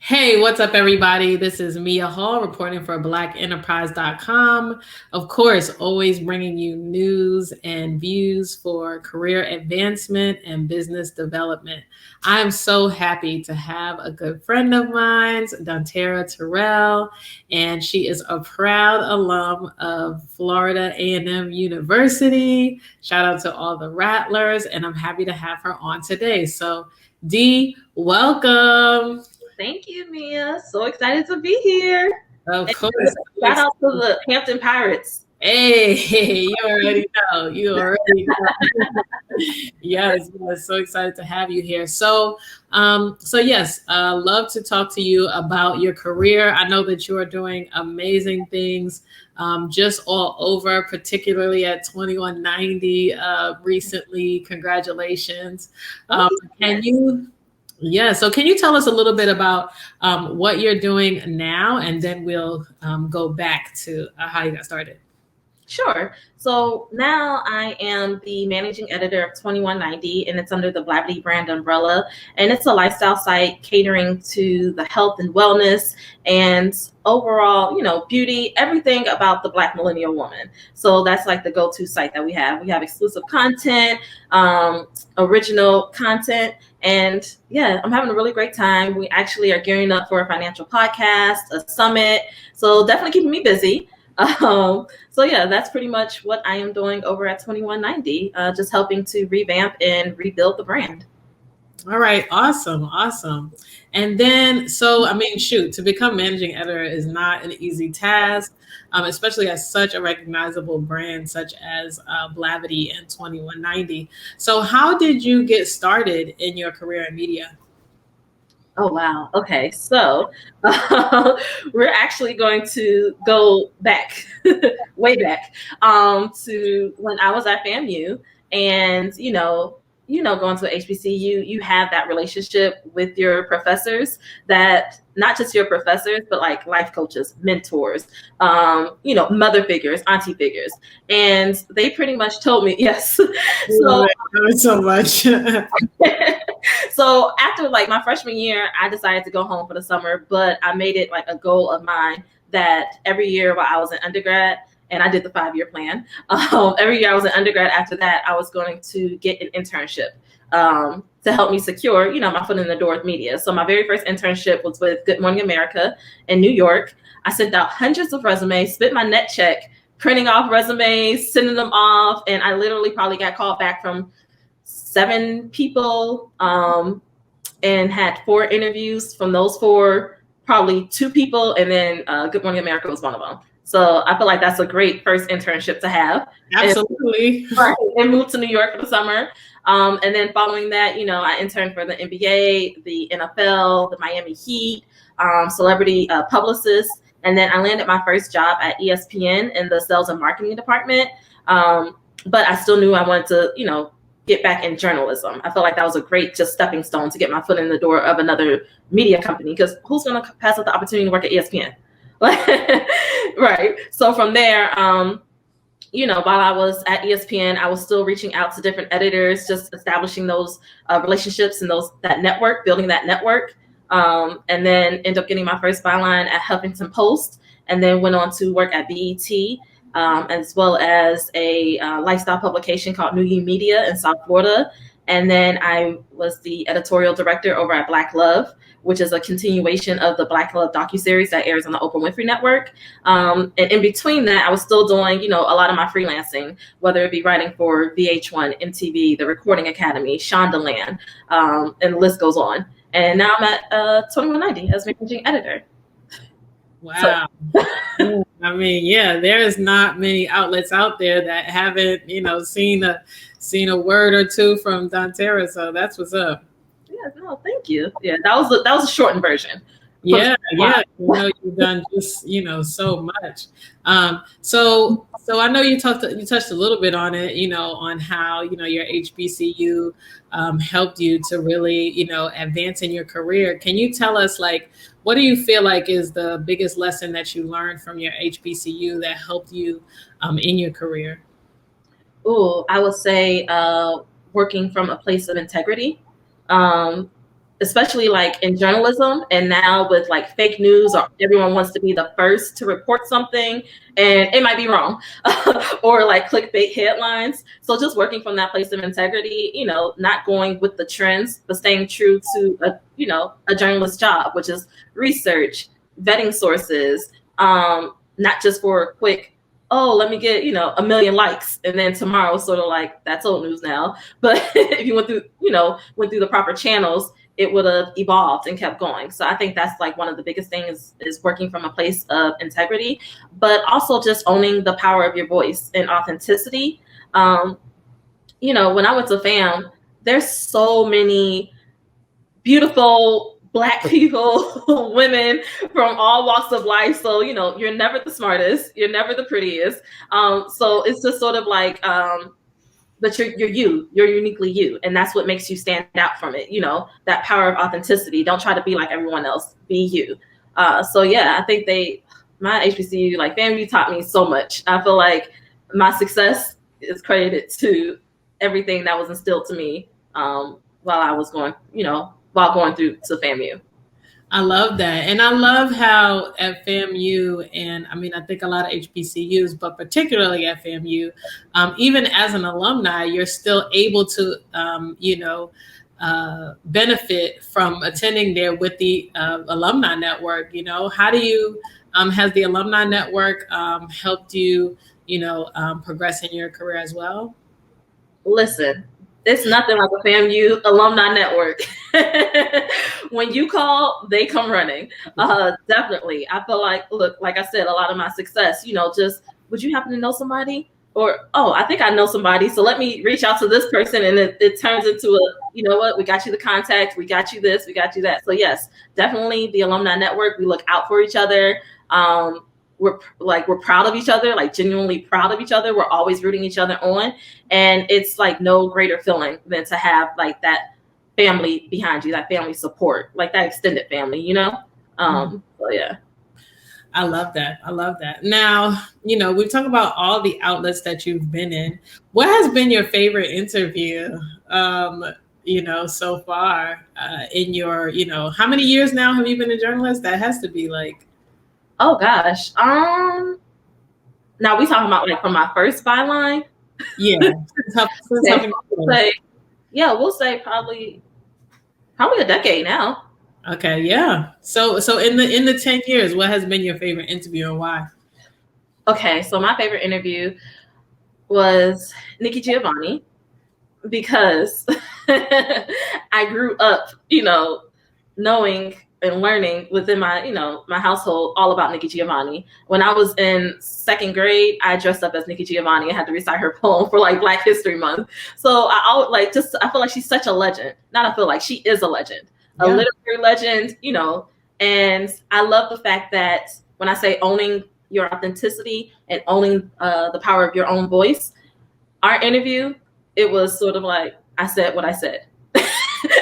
Hey, what's up, everybody? This is Mia Hall reporting for BlackEnterprise.com. Of course, always bringing you news and views for career advancement and business development. I'm so happy to have a good friend of mine, Dontaira Terrell, and she is a proud alum of Florida A&M University. Shout out to all the Rattlers, and I'm happy to have her on today. So, Dee, welcome. Thank you, Mia. So excited to be here. Of And course. shout out to the Hampton Pirates. Hey, you already know. You already know. Yes, so excited to have you here. So yes, love to talk to you about your career. I know that you are doing amazing things, just all over, particularly at 2190 recently. Congratulations. Um, can you Yeah. So can you tell us a little bit about what you're doing now, and then we'll go back to how you got started? Sure. So now I am the managing editor of 2190, and it's under the Blavity brand umbrella. And it's a lifestyle site catering to the health and wellness and overall, beauty, everything about the Black millennial woman. So that's like the go-to site that we have. We have exclusive content, original content. And yeah, I'm having a really great time. We actually are gearing up for a financial podcast, a summit. So definitely keeping me busy. So yeah, that's pretty much what I am doing over at 2190, just helping to revamp and rebuild the brand. All right, awesome, awesome. And then, so I mean, shoot, to become managing editor is not an easy task, especially as such a recognizable brand such as Blavity and 2190. So, how did you get started in your career in media? Oh, wow. Okay. So we're actually going to go back, way back, to when I was at FAMU. And, going to HBCU, you have that relationship with your professors that not just your professors, but like life coaches, mentors, mother figures, auntie figures. And they pretty much told me, yes. Love So it. Love it so much. so after like my freshman year, I decided to go home for the summer, but I made it like a goal of mine that every year while I was in undergrad, and I did the 5-year plan. Every year I was in undergrad after that, I was going to get an internship to help me secure, my foot in the door with media. So my very first internship was with Good Morning America in New York. I sent out hundreds of resumes, spent my net check, printing off resumes, sending them off, and I literally probably got called back from 7 people and had 4 interviews. From those 4, probably 2 people, and then Good Morning America was one of them. So I feel like that's a great first internship to have. Absolutely. And moved to New York for the summer. And then following that, I interned for the NBA, the NFL, the Miami Heat, celebrity publicist. And then I landed my first job at ESPN in the sales and marketing department. But I still knew I wanted to, get back in journalism. I felt like that was a great just stepping stone to get my foot in the door of another media company, because who's going to pass up the opportunity to work at ESPN? Right. So from there, while I was at ESPN, I was still reaching out to different editors, just establishing those relationships and that network, building that network. And then end up getting my first byline at Huffington Post, and then went on to work at BET, as well as a lifestyle publication called New You Media in South Florida. And then I was the editorial director over at Black Love, which is a continuation of the Black Love docuseries that airs on the Oprah Winfrey Network. And in between that, I was still doing, a lot of my freelancing, whether it be writing for VH1, MTV, the Recording Academy, Shondaland, and the list goes on. And now I'm at 2190 as managing editor. Wow. So. I mean, yeah, there is not many outlets out there that haven't, seen a word or two from Dontaira. So that's what's up. Yeah, no, thank you. Yeah, that was a shortened version. Yeah. You've done just, so much. So I know you touched a little bit on it, on how, your HBCU helped you to really, advance in your career. Can you tell us, like, what do you feel like is the biggest lesson that you learned from your HBCU that helped you in your career? I would say working from a place of integrity. especially like in journalism, and now with like fake news, or everyone wants to be the first to report something and it might be wrong, or like clickbait headlines. So just working from that place of integrity, not going with the trends, but staying true to a journalist job, which is research, vetting sources, not just for a quick, oh, let me get, a million likes. And then tomorrow, sort of like, that's old news now. But if you went through the proper channels, it would have evolved and kept going. So I think that's like one of the biggest things is working from a place of integrity, but also just owning the power of your voice and authenticity. When I went to FAM, there's so many beautiful Black people, women from all walks of life. So, you're never the smartest, you're never the prettiest. So it's just sort of like, but you're uniquely you. And that's what makes you stand out from it. That power of authenticity. Don't try to be like everyone else, be you. So yeah, I think my HBCU, like FAMU, taught me so much. I feel like my success is credited to everything that was instilled to me while I was going through to FAMU. I love that. And I love how at FAMU, and I mean, I think a lot of HBCUs, but particularly at FAMU, even as an alumni, you're still able to, benefit from attending there with the alumni network. How do you, has the alumni network helped you, progress in your career as well? Listen, it's nothing like a FAMU alumni network. When you call, they come running. Definitely. I feel like, look, like I said, a lot of my success, just, would you happen to know somebody? Or, oh, I think I know somebody, so let me reach out to this person. And it turns into you know what, we got you the contact, we got you this, we got you that. So yes, definitely the alumni network, we look out for each other. We're proud of each other, like genuinely proud of each other. We're always rooting each other on. And it's like no greater feeling than to have like that family behind you, that family support, like that extended family, So yeah. I love that. I love that. Now, we've talked about all the outlets that you've been in. What has been your favorite interview, so far in your, how many years now have you been a journalist? That has to be like, oh gosh. Now we talking about like from my first byline. Yeah. We'll say probably a decade now. Okay, yeah. So in the 10 years, what has been your favorite interview and why? Okay, so my favorite interview was Nikki Giovanni, because I grew up, knowing and learning within my, my household all about Nikki Giovanni. When I was in second grade, I dressed up as Nikki Giovanni and had to recite her poem for like Black History Month. So I feel like she's such a legend. She is a legend, a literary legend, and I love the fact that when I say owning your authenticity and owning the power of your own voice, our interview, it was sort of like, I said what I said.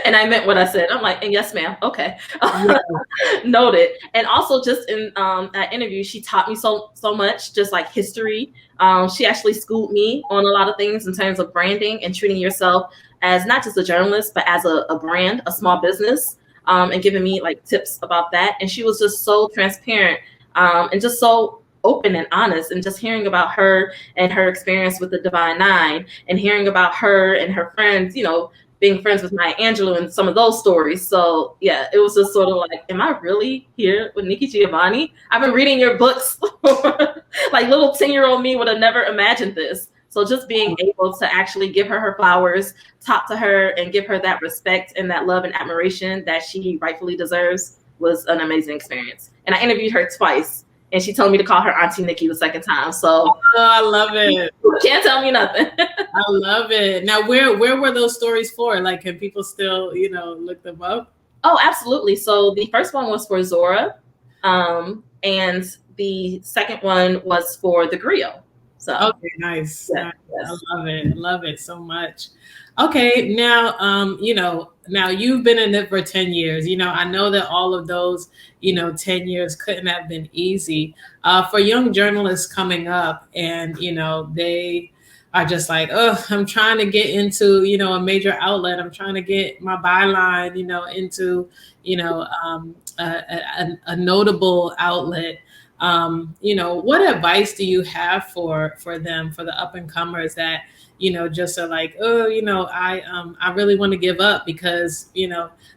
And I meant what I said. I'm like, and yes, ma'am. Okay. Yeah. Noted. And also just in that interview, she taught me so much, just like history. She actually schooled me on a lot of things in terms of branding and treating yourself as not just a journalist, but as a brand, a small business, and giving me like tips about that. And she was just so transparent and just so open and honest, and just hearing about her and her experience with the Divine Nine, and hearing about her and her friends, being friends with Maya Angelou and some of those stories. So yeah, it was just sort of like, am I really here with Nikki Giovanni? I've been reading your books. Like little 10-year-old me would have never imagined this. So just being able to actually give her flowers, talk to her, and give her that respect and that love and admiration that she rightfully deserves was an amazing experience. And I interviewed her twice, and she told me to call her Auntie Nikki the second time. So I love it. You can't tell me nothing. I love it. Now, where were those stories for? Like, can people still, look them up? Oh, absolutely. So the first one was for Zora, and the second one was for the griot. So okay, nice. Yeah, nice. Yes. I love it. Love it so much. Okay, now now you've been in it for 10 years. I know that all of those 10 years couldn't have been easy for young journalists coming up, and they are just like, oh, I'm trying to get into, a major outlet. I'm trying to get my byline, into, a notable outlet. What advice do you have for them, for the up and comers that, just are like, oh, I really want to give up because,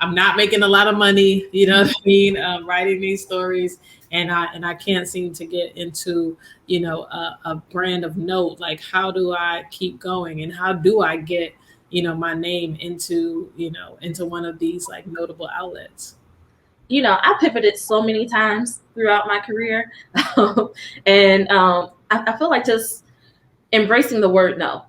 I'm not making a lot of money, you know what I mean, writing these stories, and I can't seem to get into, a brand of note. Like, how do I keep going, and how do I get, my name into, into one of these like notable outlets? I pivoted so many times throughout my career. And I feel like just embracing the word no.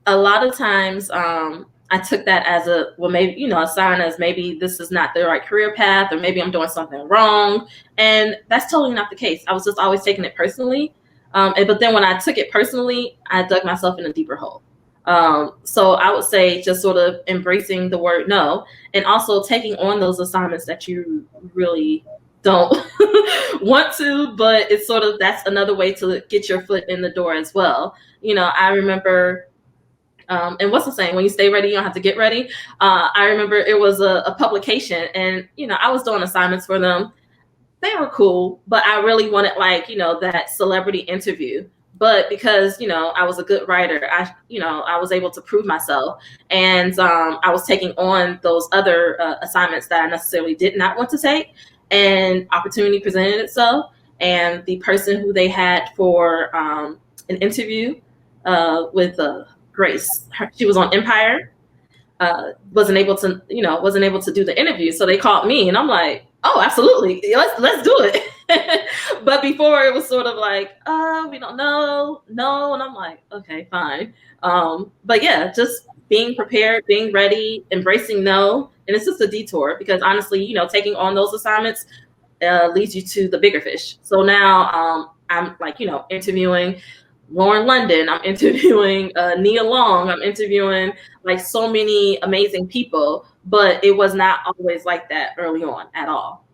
A lot of times, I took that as maybe, a sign as maybe this is not the right career path, or maybe I'm doing something wrong. And that's totally not the case. I was just always taking it personally. But then when I took it personally, I dug myself in a deeper hole. So I would say just sort of embracing the word no, and also taking on those assignments that you really don't want to, but it's sort of, that's another way to get your foot in the door as well. I remember, and what's the saying? When you stay ready, you don't have to get ready. I remember it was a publication, and I was doing assignments for them. They were cool, but I really wanted, like, that celebrity interview. But because I was a good writer, I was able to prove myself, and I was taking on those other assignments that I necessarily did not want to take, and opportunity presented itself, and the person who they had for an interview with Grace, she was on Empire, wasn't able to do the interview, so they called me, and I'm like, oh, absolutely, let's do it. But before, it was sort of like, we don't know, no, and I'm like, okay, fine. But yeah, just being prepared, being ready, embracing no, and it's just a detour, because honestly, taking on those assignments leads you to the bigger fish. So now I'm like, interviewing Lauren London, I'm interviewing Nia Long, I'm interviewing like so many amazing people, but it was not always like that early on at all,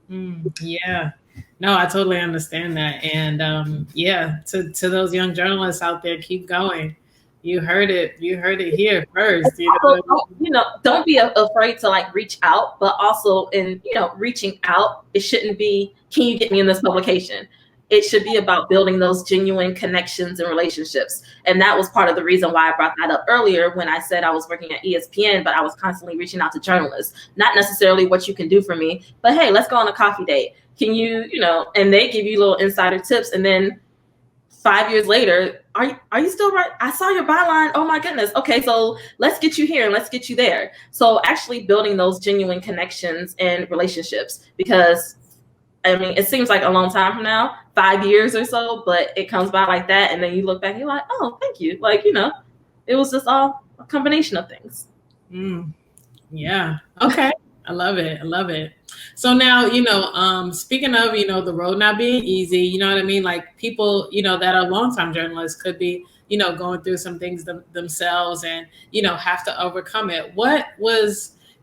Yeah. No, I totally understand that. And yeah, to those young journalists out there, keep going. You heard it. You heard it here first. Also, don't be afraid to like reach out, but also in reaching out, it shouldn't be, can you get me in this publication? It should be about building those genuine connections and relationships. And that was part of the reason why I brought that up earlier when I said I was working at ESPN, but I was constantly reaching out to journalists, not necessarily what you can do for me, but hey, let's go on a coffee date. Can you, and they give you little insider tips. And then 5 years later, are you still right? I saw your byline. Oh my goodness. Okay, so let's get you here and let's get you there. So actually building those genuine connections and relationships, because I mean, it seems like a long time from now, 5 years or so, but it comes by like that. And then you look back and you're like, oh, thank you. Like, it was just all a combination of things. Yeah. Okay. I love it. I love it. So now, speaking of, the road not being easy, you know what I mean? Like, people, that are longtime journalists could be, going through some things themselves, and, have to overcome it.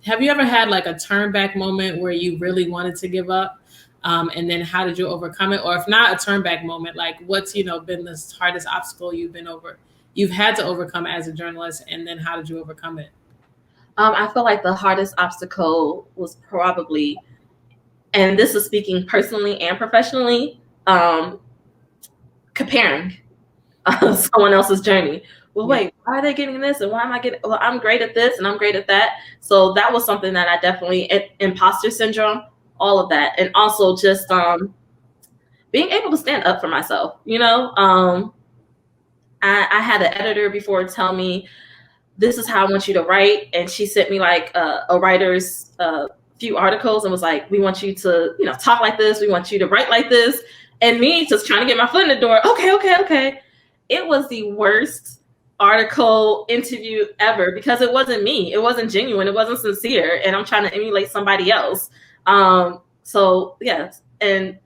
Have you ever had like a turn back moment where you really wanted to give up? And then how did you overcome it? Or if not a turn back moment, like what's, been the hardest obstacle you've had to overcome as a journalist, and then how did you overcome it? I feel like the hardest obstacle was probably, and this is speaking personally and professionally, comparing someone else's journey. Well, wait, why are they getting this? And why am I getting, well, I'm great at this and I'm great at that. So that was something that I definitely, imposter syndrome, all of that. And also just being able to stand up for myself. I had an editor before tell me, this is how I want you to write. And she sent me like a writer's few articles and was like, we want you to, talk like this. We want you to write like this. And me just trying to get my foot in the door. Okay. It was the worst article interview ever, because it wasn't me. It wasn't genuine. It wasn't sincere. And I'm trying to emulate somebody else. So yes. And,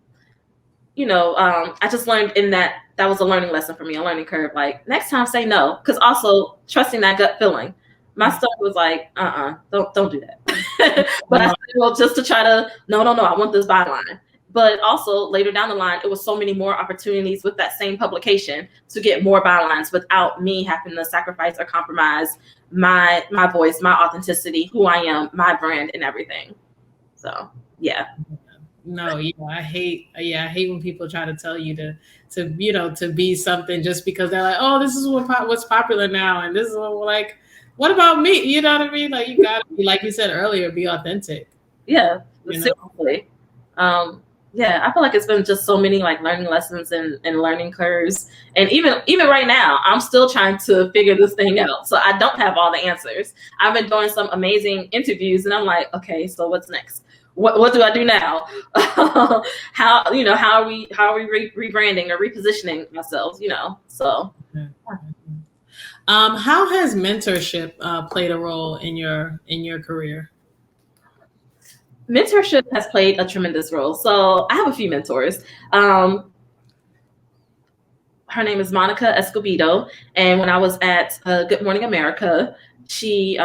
I just learned in that was a learning lesson for me, a learning curve. Like, next time say no. Cause also trusting that gut feeling. My stomach was like, don't do that. But I said, well, just to try to, no, I want this byline. But also later down the line, it was so many more opportunities with that same publication to get more bylines without me having to sacrifice or compromise my voice, my authenticity, who I am, my brand, and everything. So yeah. No, I hate when people try to tell you to be something just because they're like, oh, this is what's popular now, and this is what we're like. What about me? You know what I mean? Like you gotta be, like you said earlier, be authentic. Yeah, You know. seriously. Yeah, I feel like it's been just so many like learning lessons and learning curves. And even right now, I'm still trying to figure this thing out. So I don't have all the answers. I've been doing some amazing interviews and I'm like, okay, so what's next? What do I do now? How are we rebranding or repositioning ourselves, So How has mentorship played a role in your career? mentorship has played a tremendous role. So I have a few mentors. Um, Her name is Monica Escobedo, and when I was at Good Morning America, she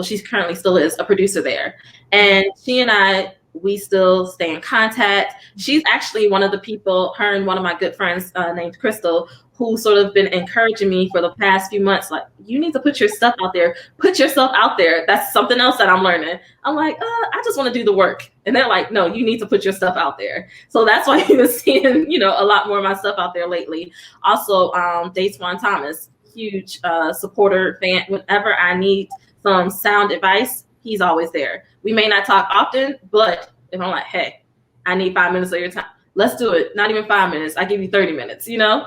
she currently still is a producer there, and she and we still stay in contact. She's actually one of the people, her and one of my good friends named Crystal, who sort of been encouraging me for the past few months, like, you need to put your stuff out there, put yourself out there. That's something else that I'm learning. I'm like, I just want to do the work. And they're like, no, you need to put your stuff out there. So that's why you've been seeing, a lot more of my stuff out there lately. Also, Datewan Thomas, huge supporter, fan. Whenever I need some sound advice, he's always there. We may not talk often, but if I'm like, hey, I need 5 minutes of your time, let's do it. Not even 5 minutes. I give you 30 minutes, And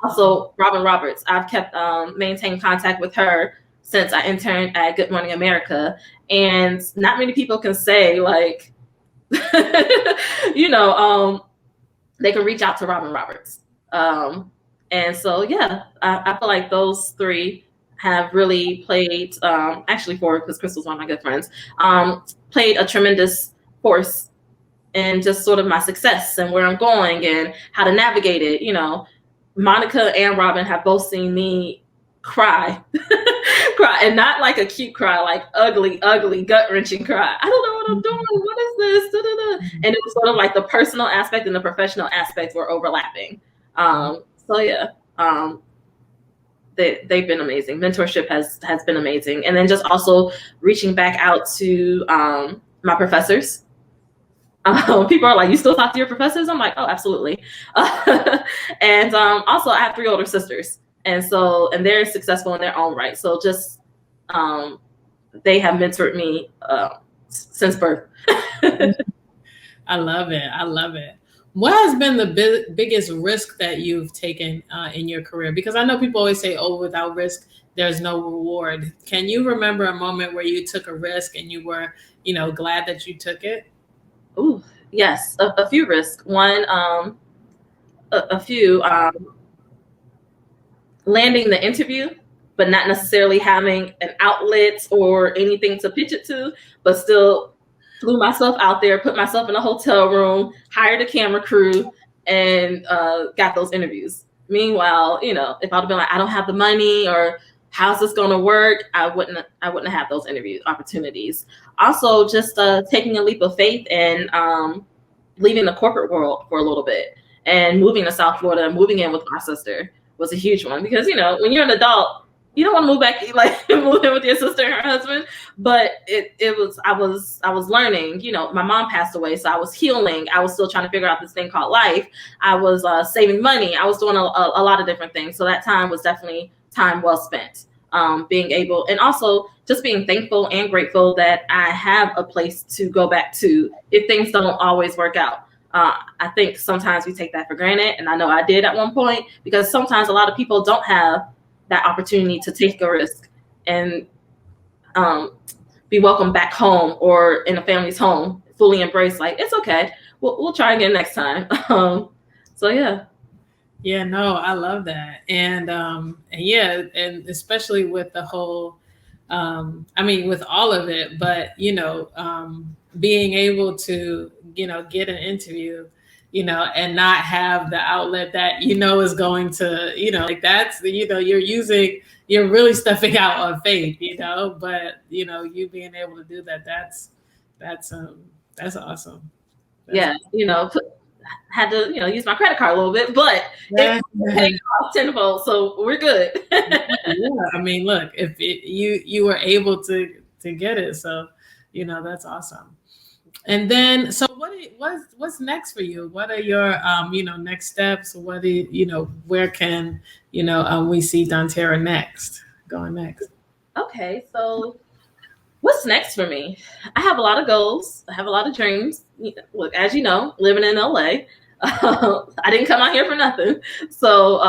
also Robin Roberts. I've kept maintained contact with her since I interned at Good Morning America. And not many people can say like, they can reach out to Robin Roberts. And so, yeah, I feel like those three have really played, actually four, because Crystal's one of my good friends, played a tremendous force in just sort of my success and where I'm going and how to navigate it. Monica and Robin have both seen me cry, cry, and not like a cute cry, like ugly, gut-wrenching cry. I don't know what I'm doing. What is this? Da-da-da. And it was sort of like the personal aspect and the professional aspects were overlapping. So yeah, they've been amazing. Mentorship has been amazing, and then just also reaching back out to my professors. People are like, you still talk to your professors? I'm like, oh, absolutely. And also, I have 3 older sisters, and they're successful in their own right. So just they have mentored me since birth. I love it. I love it. What has been the biggest risk that you've taken in your career? Because I know people always say, oh, without risk, there's no reward. Can you remember a moment where you took a risk and you were, glad that you took it? Ooh, yes, a few risks. One, a few, landing the interview, but not necessarily having an outlet or anything to pitch it to, but still flew myself out there, put myself in a hotel room, hired a camera crew, and got those interviews. Meanwhile, if I'd have been like, I don't have the money, or how's this going to work, I wouldn't have those interview opportunities. Also, just taking a leap of faith and leaving the corporate world for a little bit and moving to South Florida and moving in with my sister was a huge one, because when you're an adult, you don't want to move back, like move in with your sister and her husband. But I was learning. My mom passed away, so I was healing. I was still trying to figure out this thing called life. I was saving money. I was doing a lot of different things. So that time was definitely time well spent. Being able, and also just being thankful and grateful that I have a place to go back to if things don't always work out. I think sometimes we take that for granted, and I know I did at one point, because sometimes a lot of people don't have that opportunity to take a risk and be welcomed back home or in a family's home, fully embraced, like, it's okay, we'll try again next time. So yeah. Yeah, no, I love that. And yeah, and especially with the whole with all of it, but being able to, get an interview, and not have the outlet that is going to, like that's you're really stepping out on faith, but you being able to do that, that's awesome. Yeah, had to use my credit card a little bit, but it paid off tenfold, so we're good. Yeah, I mean, look, if you were able to get it, so that's awesome. And then, so what's next for you? What are your next steps? What do where can we see Dontaira next? Going next? Okay, so what's next for me? I have a lot of goals. I have a lot of dreams. Look, as you know, living in LA, I didn't come out here for nothing. So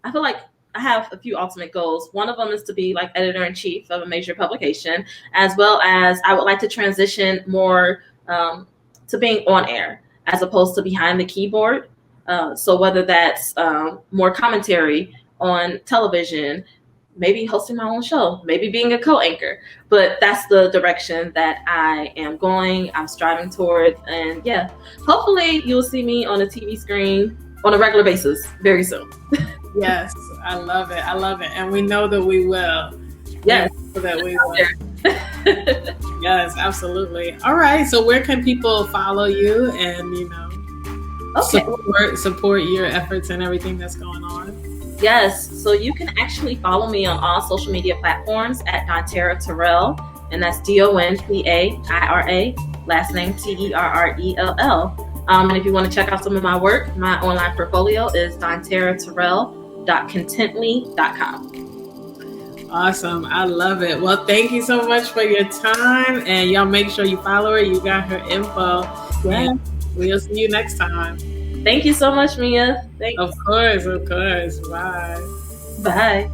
I feel like I have a few ultimate goals. One of them is to be like editor in chief of a major publication, as well as I would like to transition more to being on air as opposed to behind the keyboard. So whether that's more commentary on television, maybe hosting my own show, maybe being a co-anchor, but that's the direction that I am going. I'm striving towards, and yeah, hopefully you'll see me on a TV screen on a regular basis very soon. Yes, I love it. I love it, and we know that we will. Yes, that we will. Yes, absolutely. All right. So where can people follow you and support your efforts and everything that's going on? Yes, so you can actually follow me on all social media platforms at Dontaira Terrell, and that's DONTAIRA, last name TERRELL. And if you want to check out some of my work, my online portfolio is DontairaTerrell.contently.com. Awesome. I love it. Well, thank you so much for your time, and y'all make sure you follow her. You got her info. Yeah. We'll see you next time. Thank you so much, Mia. Thanks. Of course. Bye. Bye.